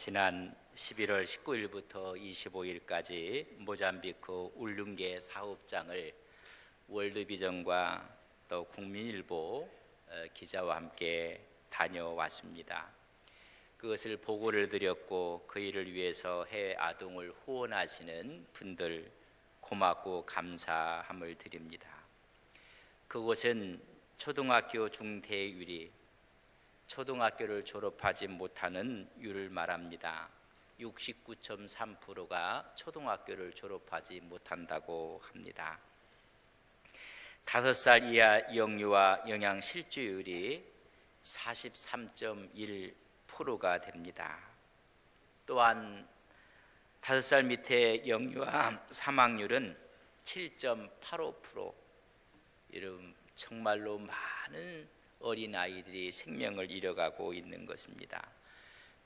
지난 11월 19일부터 25일까지 모잠비크 울룽게 사업장을 월드비전과 또 국민일보 기자와 함께 다녀왔습니다. 그것을 보고를 드렸고 그 일을 위해서 해외 아동을 후원하시는 분들 고맙고 감사함을 드립니다. 그곳은 초등학교 중퇴율이 초등학교를 졸업하지 못하는 율을 말합니다. 69.3%가 초등학교를 졸업하지 못한다고 합니다. 5살 이하 영유아 영양 실주율이 43.1%가 됩니다. 또한 5살 밑에 영유아 사망률은 7.85%. 이런 정말로 많은 어린아이들이 생명을 잃어가고 있는 것입니다.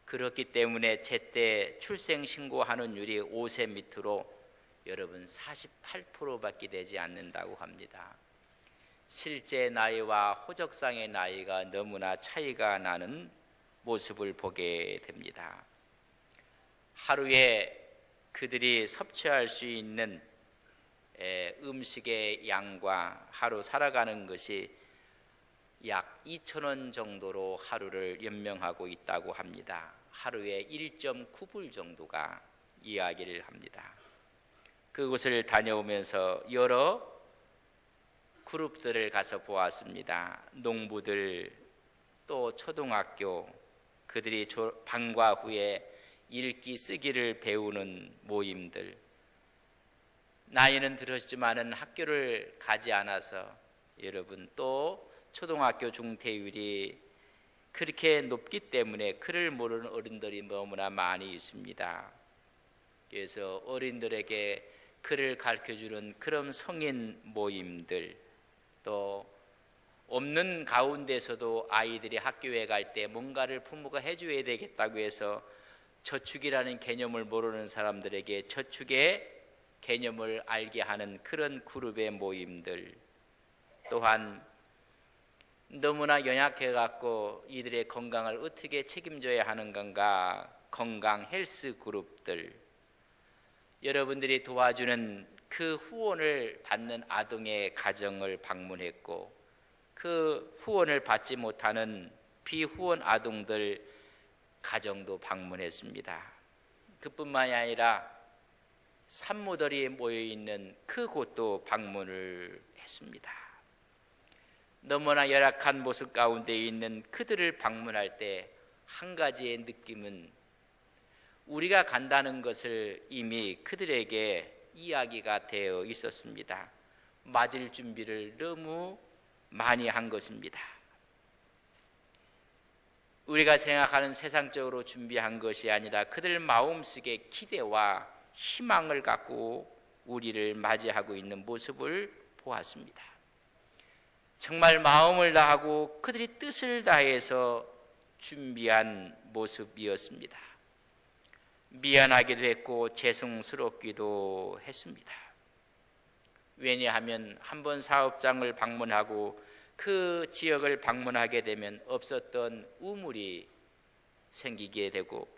그렇기 때문에 제때 출생신고하는 율이 5세 밑으로 여러분 48%밖에 되지 않는다고 합니다. 실제 나이와 호적상의 나이가 너무나 차이가 나는 모습을 보게 됩니다. 하루에 그들이 섭취할 수 있는 음식의 양과 하루 살아가는 것이 약 2,000원 정도로 하루를 연명하고 있다고 합니다. 하루에 1.9불 정도가 이야기를 합니다. 그곳을 다녀오면서 여러 그룹들을 가서 보았습니다. 농부들, 또 초등학교, 그들이 방과 후에 읽기 쓰기를 배우는 모임들, 나이는 들었지만은 학교를 가지 않아서 여러분 또 초등학교 중퇴율이 그렇게 높기 때문에 글을 모르는 어른들이 너무나 많이 있습니다. 그래서 어린들에게 글을 가르쳐주는 그런 성인 모임들, 또 없는 가운데서도 아이들이 학교에 갈 때 뭔가를 부모가 해줘야 되겠다고 해서 저축이라는 개념을 모르는 사람들에게 저축의 개념을 알게 하는 그런 그룹의 모임들, 또한 너무나 연약해갖고 이들의 건강을 어떻게 책임져야 하는 건가, 건강 헬스 그룹들, 여러분들이 도와주는 그 후원을 받는 아동의 가정을 방문했고 그 후원을 받지 못하는 비후원 아동들 가정도 방문했습니다. 그뿐만이 아니라 산모들이 모여있는 그곳도 방문을 했습니다. 너무나 열악한 모습 가운데 있는 그들을 방문할 때 한 가지의 느낌은 우리가 간다는 것을 이미 그들에게 이야기가 되어 있었습니다. 맞을 준비를 너무 많이 한 것입니다. 우리가 생각하는 세상적으로 준비한 것이 아니라 그들 마음속에 기대와 희망을 갖고 우리를 맞이하고 있는 모습을 보았습니다. 정말 마음을 다하고 그들이 뜻을 다해서 준비한 모습이었습니다. 미안하기도 했고 죄송스럽기도 했습니다. 왜냐하면 한번 사업장을 방문하고 그 지역을 방문하게 되면 없었던 우물이 생기게 되고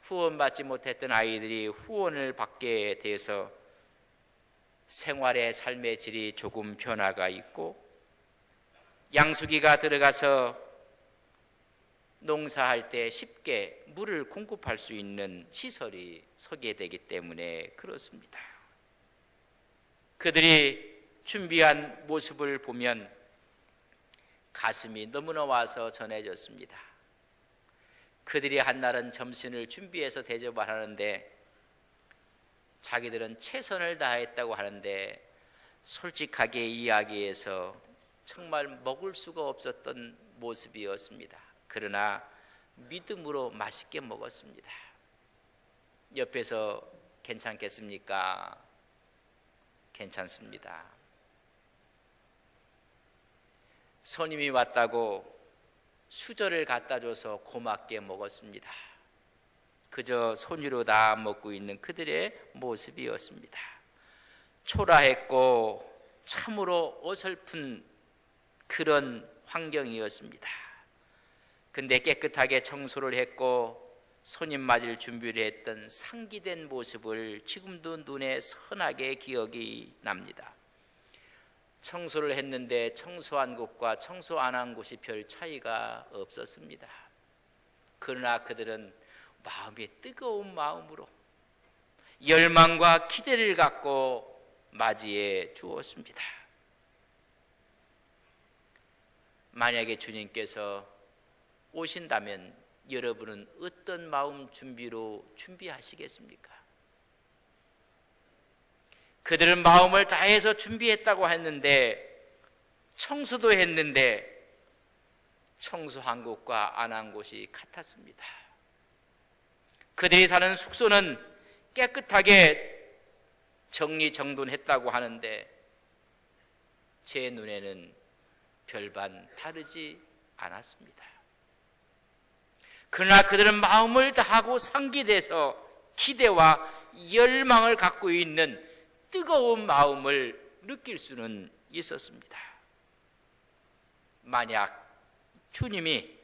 후원받지 못했던 아이들이 후원을 받게 돼서 생활의 삶의 질이 조금 변화가 있고 양수기가 들어가서 농사할 때 쉽게 물을 공급할 수 있는 시설이 서게 되기 때문에 그렇습니다. 그들이 준비한 모습을 보면 가슴이 너무나 와서 전해졌습니다. 그들이 한날은 점심을 준비해서 대접을 하는데 자기들은 최선을 다했다고 하는데 솔직하게 이야기해서 정말 먹을 수가 없었던 모습이었습니다. 그러나 믿음으로 맛있게 먹었습니다. 옆에서 괜찮겠습니까? 괜찮습니다. 손님이 왔다고 수저를 갖다 줘서 고맙게 먹었습니다. 그저 손으로 다 먹고 있는 그들의 모습이었습니다. 초라했고 참으로 어설픈 그런 환경이었습니다. 근데 깨끗하게 청소를 했고 손님 맞을 준비를 했던 상기된 모습을 지금도 눈에 선하게 기억이 납니다. 청소를 했는데 청소한 곳과 청소 안 한 곳이 별 차이가 없었습니다. 그러나 그들은 마음이 뜨거운 마음으로 열망과 기대를 갖고 맞이해 주었습니다. 만약에 주님께서 오신다면 여러분은 어떤 마음 준비로 준비하시겠습니까? 그들은 마음을 다해서 준비했다고 했는데, 청소도 했는데 청소한 곳과 안 한 곳이 같았습니다. 그들이 사는 숙소는 깨끗하게 정리정돈했다고 하는데 제 눈에는 별반 다르지 않았습니다. 그러나 그들은 마음을 다하고 상기돼서 기대와 열망을 갖고 있는 뜨거운 마음을 느낄 수는 있었습니다. 만약 주님이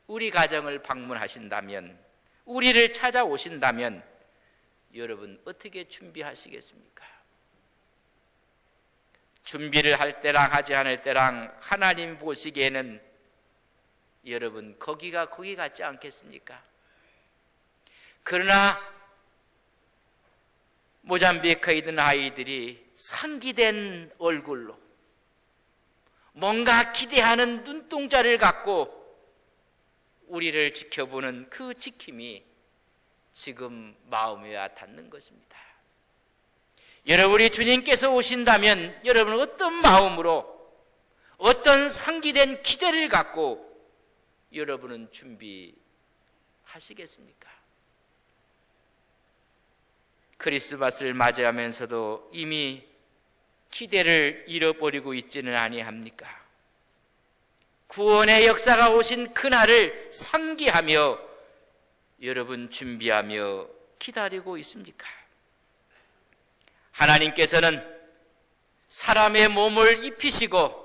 우리 가정을 방문하신다면, 우리를 찾아오신다면 여러분 어떻게 준비하시겠습니까? 준비를 할 때랑 하지 않을 때랑 하나님 보시기에는 여러분 거기가 거기 같지 않겠습니까? 그러나 모잠비크에 있는 아이들이 상기된 얼굴로 뭔가 기대하는 눈동자를 갖고 우리를 지켜보는 그 지킴이 지금 마음에 와 닿는 것입니다. 여러분이 주님께서 오신다면 여러분은 어떤 마음으로, 어떤 상기된 기대를 갖고 여러분은 준비하시겠습니까? 크리스마스를 맞이하면서도 이미 기대를 잃어버리고 있지는 아니합니까? 구원의 역사가 오신 그날을 상기하며 여러분 준비하며 기다리고 있습니까? 하나님께서는 사람의 몸을 입히시고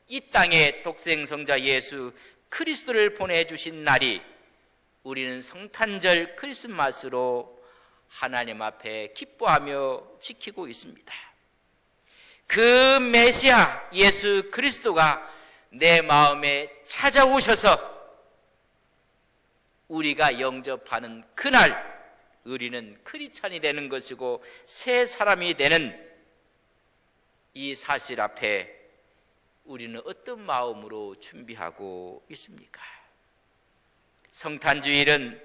이 땅에 독생성자 예수 그리스도를 보내주신 날이 우리는 성탄절 크리스마스로 하나님 앞에 기뻐하며 지키고 있습니다. 그 메시아 예수 그리스도가 내 마음에 찾아오셔서 우리가 영접하는 그날 우리는 크리스찬이 되는 것이고 새 사람이 되는 이 사실 앞에 우리는 어떤 마음으로 준비하고 있습니까? 성탄주일은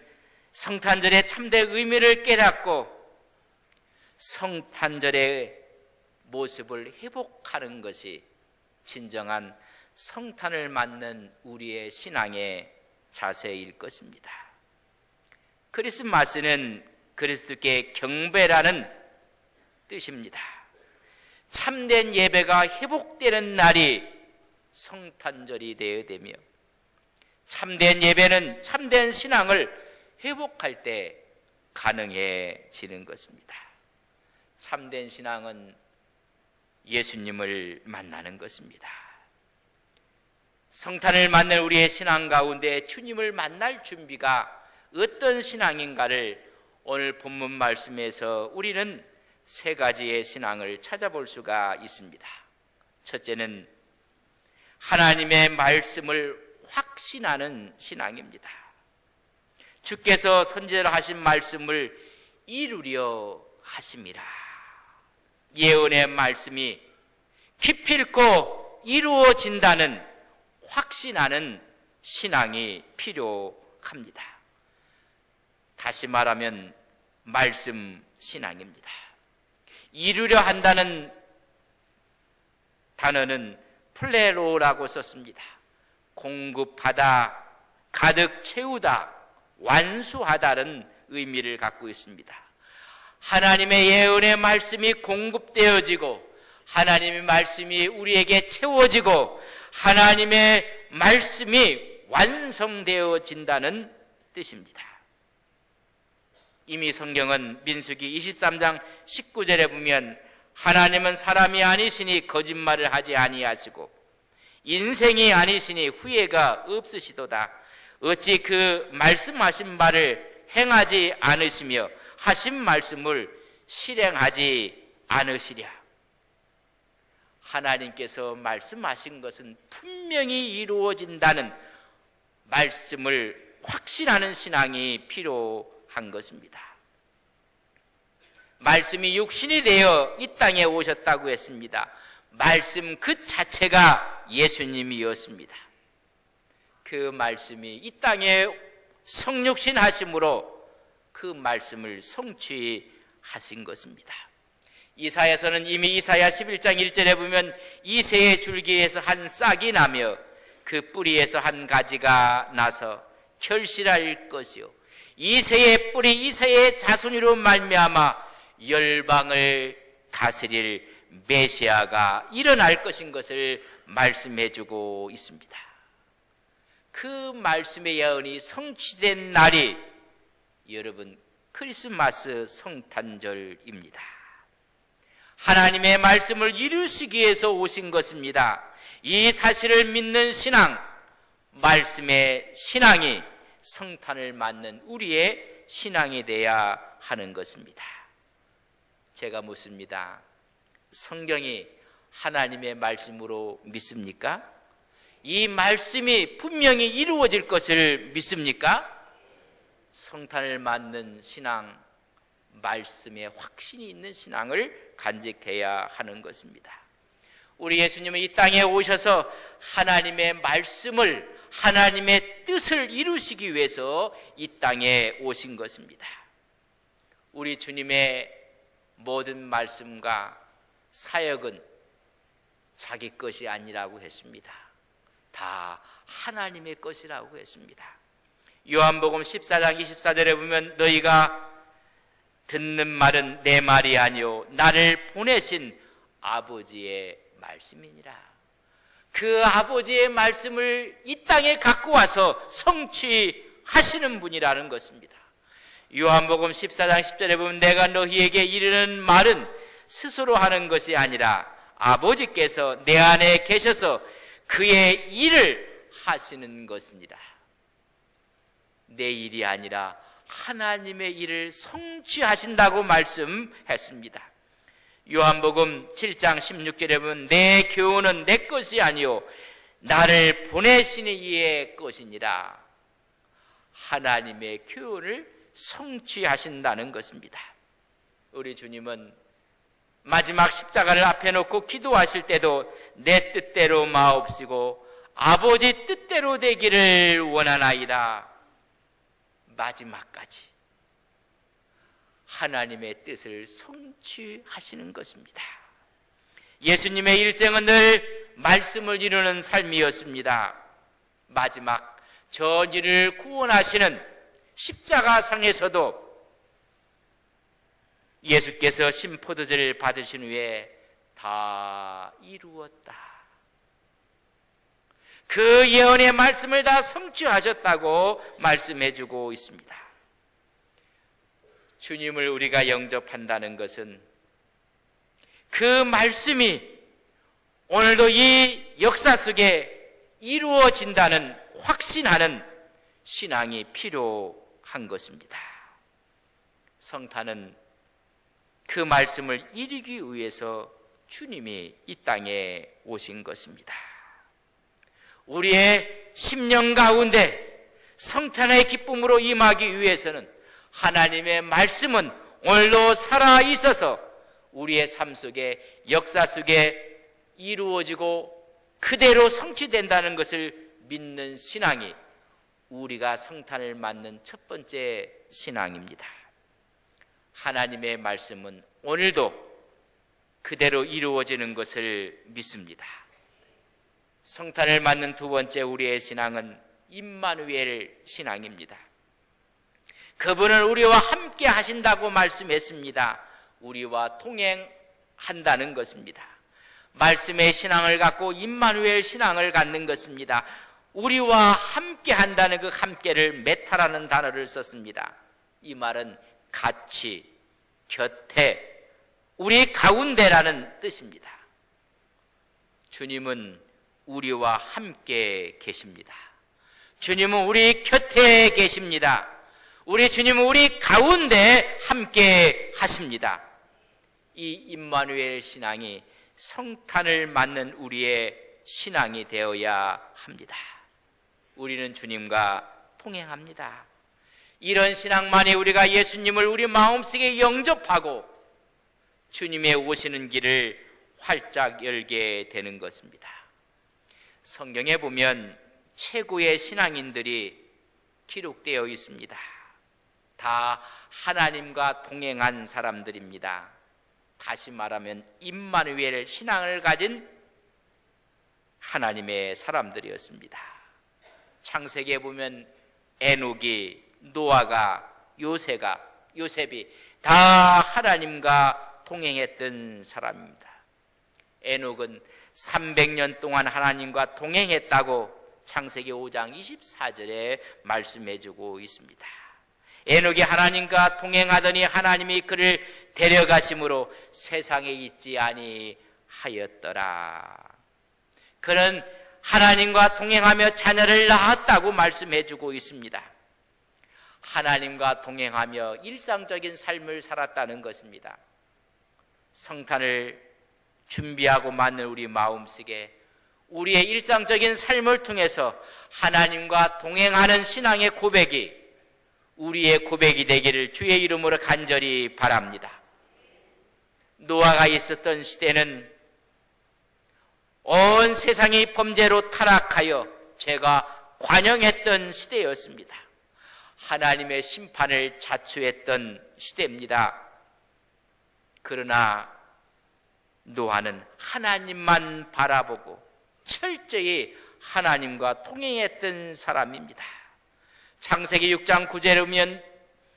성탄절의 참된 의미를 깨닫고 성탄절의 모습을 회복하는 것이 진정한 성탄을 맞는 우리의 신앙의 자세일 것입니다. 크리스마스는 그리스도께 경배라는 뜻입니다. 참된 예배가 회복되는 날이 성탄절이 되어야 되며, 참된 예배는 참된 신앙을 회복할 때 가능해지는 것입니다. 참된 신앙은 예수님을 만나는 것입니다. 성탄을 맞는 우리의 신앙 가운데 주님을 만날 준비가 어떤 신앙인가를 오늘 본문 말씀에서 우리는 세 가지의 신앙을 찾아볼 수가 있습니다. 첫째는 하나님의 말씀을 확신하는 신앙입니다. 주께서 선지자로 하신 말씀을 이루려 하심이라. 예언의 말씀이 기필코 이루어진다는 확신하는 신앙이 필요합니다. 다시 말하면 말씀 신앙입니다. 이루려 한다는 단어는 플레로라고 썼습니다. 공급하다, 가득 채우다, 완수하다는 의미를 갖고 있습니다. 하나님의 예언의 말씀이 공급되어지고 하나님의 말씀이 우리에게 채워지고 하나님의 말씀이 완성되어진다는 뜻입니다. 이미 성경은 민수기 23장 19절에 보면 하나님은 사람이 아니시니 거짓말을 하지 아니하시고 인생이 아니시니 후회가 없으시도다. 어찌 그 말씀하신 바를 행하지 않으시며 하신 말씀을 실행하지 않으시랴. 하나님께서 말씀하신 것은 분명히 이루어진다는 말씀을 확신하는 신앙이 필요한 것입니다. 말씀이 육신이 되어 이 땅에 오셨다고 했습니다. 말씀 그 자체가 예수님이었습니다. 그 말씀이 이 땅에 성육신 하심으로 그 말씀을 성취하신 것입니다. 이사야서는 이미 이사야 11장 1절에 보면 이새의 줄기에서 한 싹이 나며 그 뿌리에서 한 가지가 나서 결실할 것이요 이새의 뿌리 이새의 자손으로 말미암아 열방을 다스릴 메시아가 일어날 것인 것을 말씀해 주고 있습니다. 그 말씀의 예언이 성취된 날이 여러분 크리스마스 성탄절입니다. 하나님의 말씀을 이루시기 위해서 오신 것입니다. 이 사실을 믿는 신앙, 말씀의 신앙이 성탄을 맞는 우리의 신앙이 되어야 하는 것입니다. 제가 묻습니다. 성경이 하나님의 말씀으로 믿습니까? 이 말씀이 분명히 이루어질 것을 믿습니까? 성탄을 맞는 신앙, 말씀에 확신이 있는 신앙을 간직해야 하는 것입니다. 우리 예수님은 이 땅에 오셔서 하나님의 말씀을, 하나님의 뜻을 이루시기 위해서 이 땅에 오신 것입니다. 우리 주님의 모든 말씀과 사역은 자기 것이 아니라고 했습니다. 다 하나님의 것이라고 했습니다. 요한복음 14장 24절에 보면 너희가 듣는 말은 내 말이 아니요 나를 보내신 아버지의 말씀이니라. 그 아버지의 말씀을 이 땅에 갖고 와서 성취하시는 분이라는 것입니다. 요한복음 14장 10절에 보면 내가 너희에게 이르는 말은 스스로 하는 것이 아니라 아버지께서 내 안에 계셔서 그의 일을 하시는 것이니라. 내 일이 아니라 하나님의 일을 성취하신다고 말씀했습니다. 요한복음 7장 16절에 보면 내 교훈은 내 것이 아니요 나를 보내시는 이의 것이니라. 하나님의 교훈을 성취하신다는 것입니다. 우리 주님은 마지막 십자가를 앞에 놓고 기도하실 때도 내 뜻대로 마옵시고 아버지 뜻대로 되기를 원하나이다. 마지막까지 하나님의 뜻을 성취하시는 것입니다. 예수님의 일생은 늘 말씀을 이루는 삶이었습니다. 마지막 전인을 구원하시는 십자가상에서도 예수께서 신포도주를 받으신 후에 다 이루었다. 그 예언의 말씀을 다 성취하셨다고 말씀해주고 있습니다. 주님을 우리가 영접한다는 것은 그 말씀이 오늘도 이 역사 속에 이루어진다는 확신하는 신앙이 필요한 것입니다. 성탄은 그 말씀을 이루기 위해서 주님이 이 땅에 오신 것입니다. 우리의 심령 가운데 성탄의 기쁨으로 임하기 위해서는 하나님의 말씀은 오늘도 살아있어서 우리의 삶 속에 역사 속에 이루어지고 그대로 성취된다는 것을 믿는 신앙이 우리가 성탄을 맞는 첫 번째 신앙입니다. 하나님의 말씀은 오늘도 그대로 이루어지는 것을 믿습니다. 성탄을 맞는 두 번째 우리의 신앙은 임마누엘 신앙입니다. 그분은 우리와 함께 하신다고 말씀했습니다. 우리와 동행한다는 것입니다. 말씀의 신앙을 갖고 임마누엘 신앙을 갖는 것입니다. 우리와 함께 한다는 그 함께를 메타라는 단어를 썼습니다. 이 말은 같이, 곁에, 우리 가운데라는 뜻입니다. 주님은 우리와 함께 계십니다. 주님은 우리 곁에 계십니다. 우리 주님은 우리 가운데 함께 하십니다. 이 임마누엘 신앙이 성탄을 맞는 우리의 신앙이 되어야 합니다. 우리는 주님과 동행합니다. 이런 신앙만이 우리가 예수님을 우리 마음속에 영접하고 주님의 오시는 길을 활짝 열게 되는 것입니다. 성경에 보면 최고의 신앙인들이 기록되어 있습니다. 다 하나님과 동행한 사람들입니다. 다시 말하면 임마누엘 신앙을 가진 하나님의 사람들이었습니다. 창세기에 보면 에녹이, 노아가, 요셉이 다 하나님과 동행했던 사람입니다. 에녹은 300년 동안 하나님과 동행했다고 창세기 5장 24절에 말씀해주고 있습니다. 에녹이 하나님과 동행하더니 하나님이 그를 데려가심으로 세상에 있지 아니하였더라. 그는 하나님과 동행하며 자녀를 낳았다고 말씀해주고 있습니다. 하나님과 동행하며 일상적인 삶을 살았다는 것입니다. 성탄을 준비하고 맞는 우리 마음속에 우리의 일상적인 삶을 통해서 하나님과 동행하는 신앙의 고백이 우리의 고백이 되기를 주의 이름으로 간절히 바랍니다. 노아가 있었던 시대는 온 세상이 범죄로 타락하여 죄가 관영했던 시대였습니다. 하나님의 심판을 자초했던 시대입니다. 그러나 노아는 하나님만 바라보고 철저히 하나님과 통행했던 사람입니다. 창세기 6장 9절에 보면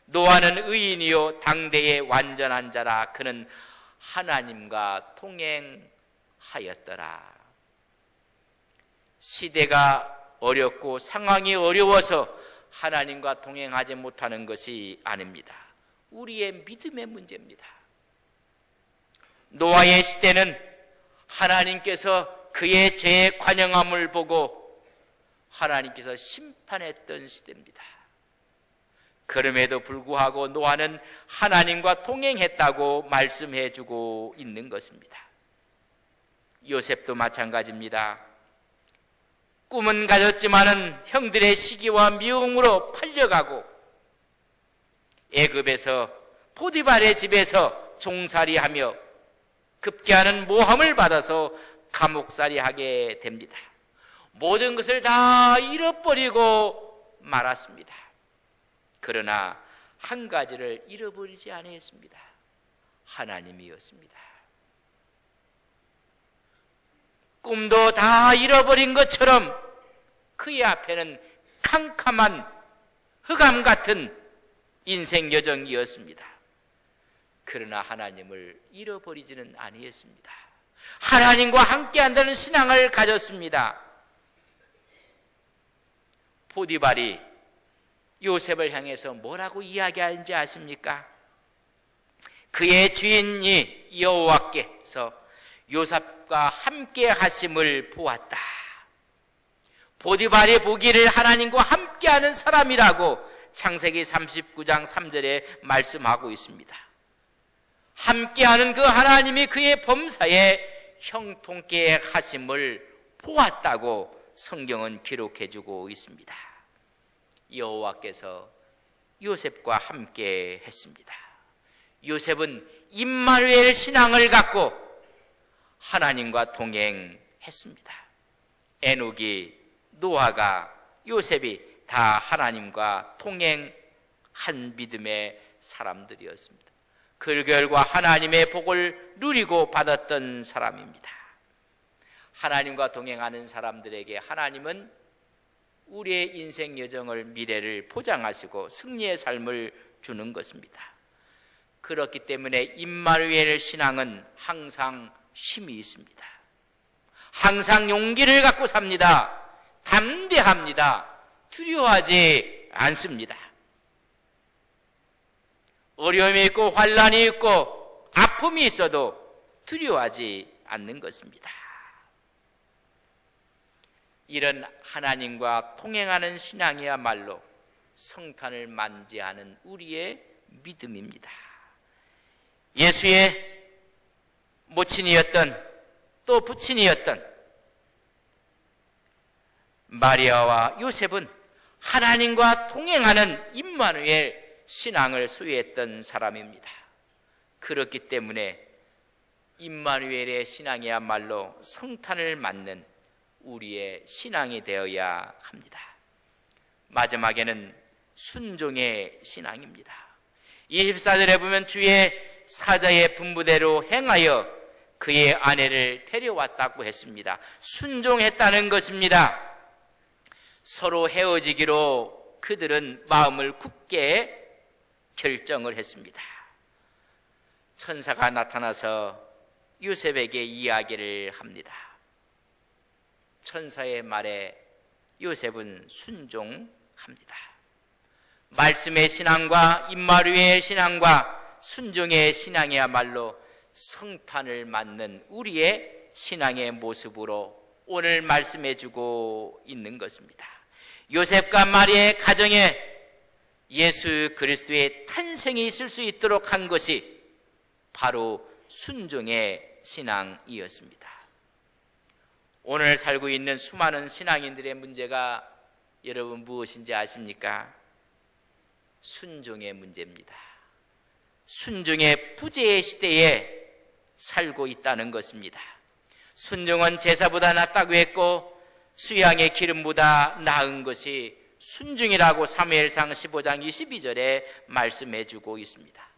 노아는 의인이요 당대의 완전한 자라. 그는 하나님과 동행하였더라. 시대가 어렵고 상황이 어려워서 하나님과 동행하지 못하는 것이 아닙니다. 우리의 믿음의 문제입니다. 노아의 시대는 하나님께서 그의 죄의 관영함을 보고 하나님께서 심판했던 시대입니다. 그럼에도 불구하고 노아는 하나님과 동행했다고 말씀해주고 있는 것입니다. 요셉도 마찬가지입니다. 꿈은 가졌지만은 형들의 시기와 미움으로 팔려가고 애굽에서 포디발의 집에서 종살이하며 급기야는 모함을 받아서 감옥살이하게 됩니다. 모든 것을 다 잃어버리고 말았습니다. 그러나 한 가지를 잃어버리지 아니했습니다. 하나님이었습니다. 꿈도 다 잃어버린 것처럼 그의 앞에는 캄캄한 흑암 같은 인생 여정이었습니다. 그러나 하나님을 잃어버리지는 아니했습니다. 하나님과 함께한다는 신앙을 가졌습니다. 포디발이 요셉을 향해서 뭐라고 이야기하는지 아십니까? 그의 주인이 여호와께서 요셉과 함께 하심을 보았다. 포디발이 보기를 하나님과 함께하는 사람이라고 창세기 39장 3절에 말씀하고 있습니다. 함께하는 그 하나님이 그의 범사에 형통케 하심을 보았다고 성경은 기록해주고 있습니다. 여호와께서 요셉과 함께 했습니다. 요셉은 임마누엘 신앙을 갖고 하나님과 동행했습니다. 에녹이, 노아가, 요셉이 다 하나님과 동행한 믿음의 사람들이었습니다. 그 결과 하나님의 복을 누리고 받았던 사람입니다. 하나님과 동행하는 사람들에게 하나님은 우리의 인생 여정을, 미래를 보장하시고 승리의 삶을 주는 것입니다. 그렇기 때문에 임마누엘 신앙은 항상 힘이 있습니다. 항상 용기를 갖고 삽니다. 담대합니다. 두려워하지 않습니다. 어려움이 있고 환난이 있고 아픔이 있어도 두려워하지 않는 것입니다. 이런 하나님과 통행하는 신앙이야말로 성탄을 만지하는 우리의 믿음입니다. 예수의 모친이었던 또 부친이었던 마리아와 요셉은 하나님과 통행하는 임마누엘 신앙을 소유했던 사람입니다. 그렇기 때문에 임마누엘의 신앙이야말로 성탄을 맞는 우리의 신앙이 되어야 합니다. 마지막에는 순종의 신앙입니다. 24절에 보면 주의 사자의 분부대로 행하여 그의 아내를 데려왔다고 했습니다. 순종했다는 것입니다. 서로 헤어지기로 그들은 마음을 굳게 결정을 했습니다. 천사가 나타나서 요셉에게 이야기를 합니다. 천사의 말에 요셉은 순종합니다. 말씀의 신앙과 임마누엘 신앙과 순종의 신앙이야말로 성탄을 맞는 우리의 신앙의 모습으로 오늘 말씀해 주고 있는 것입니다. 요셉과 마리아의 가정에 예수 그리스도의 탄생이 있을 수 있도록 한 것이 바로 순종의 신앙이었습니다. 오늘 살고 있는 수많은 신앙인들의 문제가 여러분 무엇인지 아십니까? 순종의 문제입니다. 순종의 부재의 시대에 살고 있다는 것입니다. 순종은 제사보다 낫다고 했고 수양의 기름보다 나은 것이 순종이라고 사무엘상 15장 22절에 말씀해 주고 있습니다.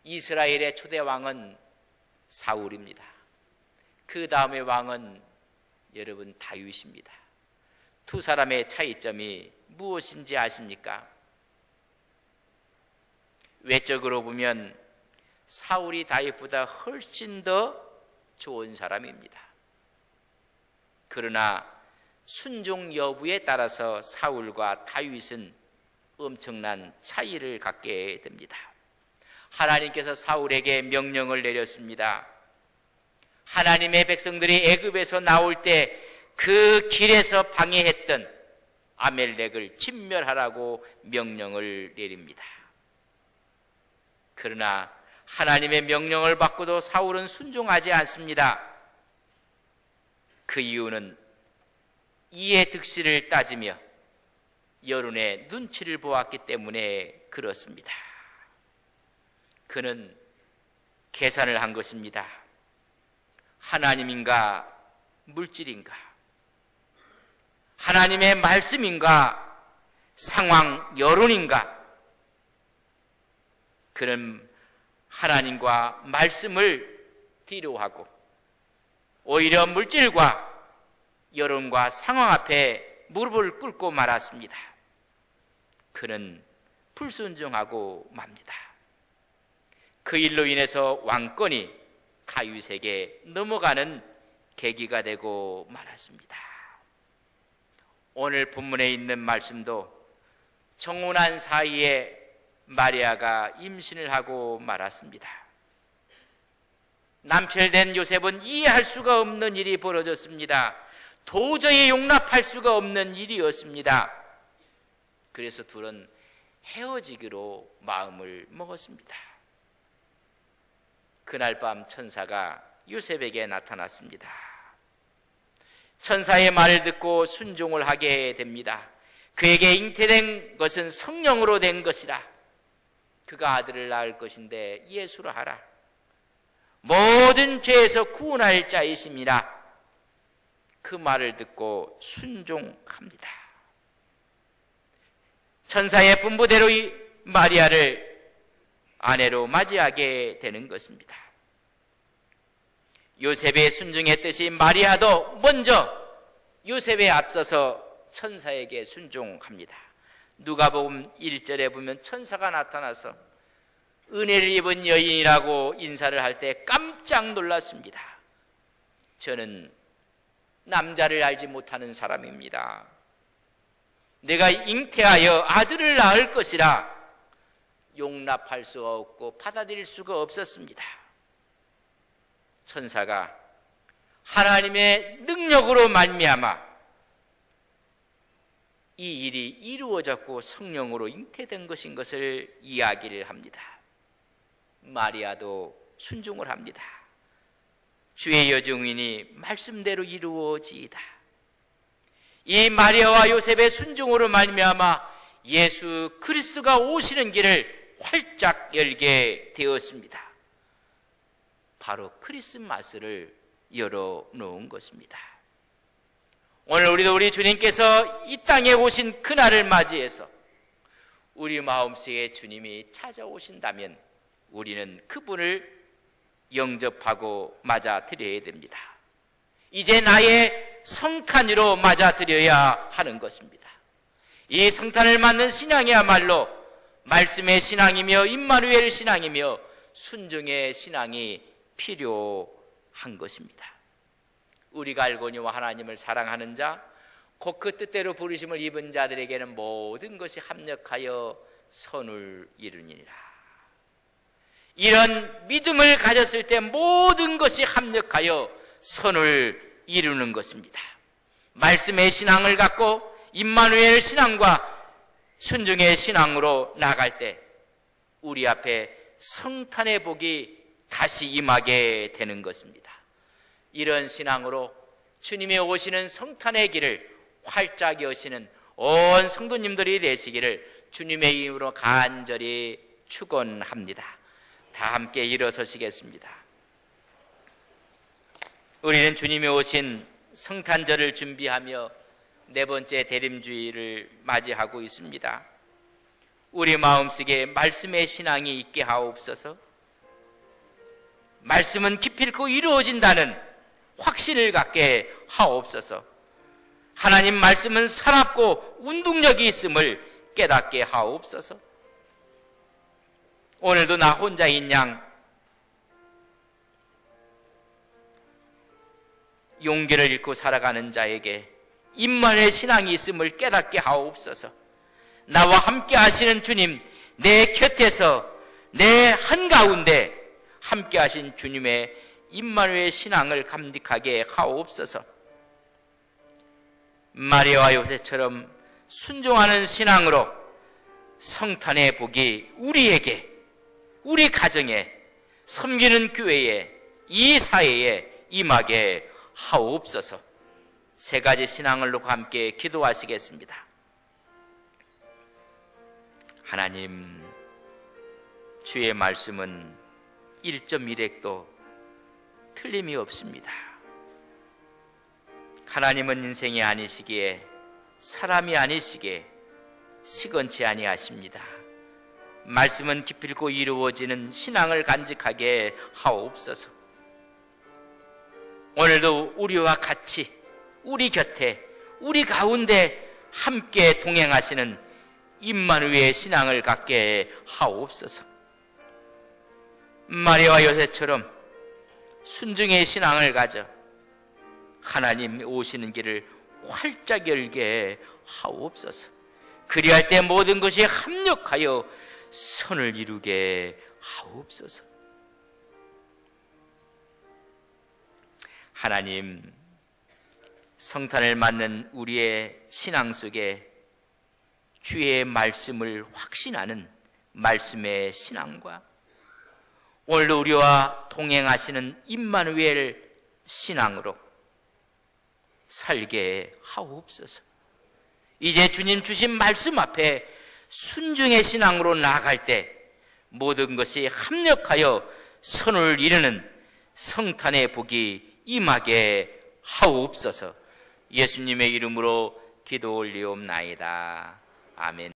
이스라엘의 초대 왕은 사울입니다. 그 다음의 왕은 여러분 다윗입니다. 두 사람의 차이점이 무엇인지 아십니까? 외적으로 보면 사울이 다윗보다 훨씬 더 좋은 사람입니다. 그러나 순종 여부에 따라서 사울과 다윗은 엄청난 차이를 갖게 됩니다. 하나님께서 사울에게 명령을 내렸습니다. 하나님의 백성들이 애굽에서 나올 때 그 길에서 방해했던 아멜렉을 진멸하라고 명령을 내립니다. 그러나 하나님의 명령을 받고도 사울은 순종하지 않습니다. 그 이유는 이의 득실을 따지며 여론의 눈치를 보았기 때문에 그렇습니다. 그는 계산을 한 것입니다. 하나님인가 물질인가? 하나님의 말씀인가 상황 여론인가? 그는 하나님과 말씀을 뒤로하고 오히려 물질과 여론과 상황 앞에 무릎을 꿇고 말았습니다. 그는 불순종하고 맙니다. 그 일로 인해서 왕권이 다윗에게 넘어가는 계기가 되고 말았습니다. 오늘 본문에 있는 말씀도 정혼한 사이에 마리아가 임신을 하고 말았습니다. 남편된 요셉은 이해할 수가 없는 일이 벌어졌습니다. 도저히 용납할 수가 없는 일이었습니다. 그래서 둘은 헤어지기로 마음을 먹었습니다. 그날 밤 천사가 요셉에게 나타났습니다. 천사의 말을 듣고 순종을 하게 됩니다. 그에게 잉태된 것은 성령으로 된 것이라. 그가 아들을 낳을 것인데 예수라 하라. 모든 죄에서 구원할 자이심이라. 그 말을 듣고 순종합니다. 천사의 분부대로 이 마리아를 아내로 맞이하게 되는 것입니다. 요셉의 순종의 뜻이 마리아도 먼저 요셉에 앞서서 천사에게 순종합니다. 누가복음 1절에 보면 천사가 나타나서 은혜를 입은 여인이라고 인사를 할 때 깜짝 놀랐습니다. 저는 남자를 알지 못하는 사람입니다. 내가 잉태하여 아들을 낳을 것이라 용납할 수가 없고 받아들일 수가 없었습니다. 천사가 하나님의 능력으로 말미암아 이 일이 이루어졌고 성령으로 잉태된 것인 것을 이야기를 합니다. 마리아도 순종을 합니다. 주의 여정인이 말씀대로 이루어지이다. 이 마리아와 요셉의 순종으로 말미암아 예수 그리스도가 오시는 길을 활짝 열게 되었습니다. 바로 크리스마스를 열어놓은 것입니다. 오늘 우리도 우리 주님께서 이 땅에 오신 그날을 맞이해서 우리 마음속에 주님이 찾아오신다면 우리는 그분을 영접하고 맞아들여야 됩니다. 이제 나의 성탄으로 맞아들여야 하는 것입니다. 이 성탄을 맞는 신앙이야말로 말씀의 신앙이며 임마누엘 신앙이며 순종의 신앙이 필요한 것입니다. 우리가 알거니와 하나님을 사랑하는 자 곧 그 뜻대로 부르심을 입은 자들에게는 모든 것이 합력하여 선을 이루니라. 이런 믿음을 가졌을 때 모든 것이 합력하여 선을 이루는 것입니다. 말씀의 신앙을 갖고 임마누엘 신앙과 순종의 신앙으로 나갈 때 우리 앞에 성탄의 복이 다시 임하게 되는 것입니다. 이런 신앙으로 주님이 오시는 성탄의 길을 활짝 여시는 온 성도님들이 되시기를 주님의 이름으로 간절히 축원합니다. 다 함께 일어서시겠습니다. 우리는 주님이 오신 성탄절을 준비하며 네 번째 대림주일을 맞이하고 있습니다. 우리 마음속에 말씀의 신앙이 있게 하옵소서. 말씀은 기필코 이루어진다는 확신을 갖게 하옵소서. 하나님 말씀은 살았고 운동력이 있음을 깨닫게 하옵소서. 오늘도 나 혼자인 양 용기를 잃고 살아가는 자에게 임마누엘 신앙이 있음을 깨닫게 하옵소서. 나와 함께 하시는 주님, 내 곁에서 내 한가운데 함께 하신 주님의 임마누엘 신앙을 감직하게 하옵소서. 마리아와 요셉처럼 순종하는 신앙으로 성탄의 복이 우리에게, 우리 가정에, 섬기는 교회에, 이 사회에 임하게 하옵소서. 세 가지 신앙을 놓고 함께 기도하시겠습니다. 하나님, 주의 말씀은 1.1획도 틀림이 없습니다. 하나님은 인생이 아니시기에, 사람이 아니시기에 시건치 아니하십니다. 말씀은 기필코 이루어지는 신앙을 간직하게 하옵소서. 오늘도 우리와 같이, 우리 곁에, 우리 가운데 함께 동행하시는 임마누엘 신앙을 갖게 하옵소서. 마리아와 요셉처럼 순종의 신앙을 가져 하나님 오시는 길을 활짝 열게 하옵소서. 그리할 때 모든 것이 합력하여 선을 이루게 하옵소서. 하나님, 성탄을 맞는 우리의 신앙 속에 주의 말씀을 확신하는 말씀의 신앙과 오늘도 우리와 동행하시는 임마누엘 신앙으로 살게 하옵소서. 이제 주님 주신 말씀 앞에 순종의 신앙으로 나아갈 때 모든 것이 합력하여 선을 이루는 성탄의 복이 임하게 하옵소서. 예수님의 이름으로 기도 올리옵나이다. 아멘.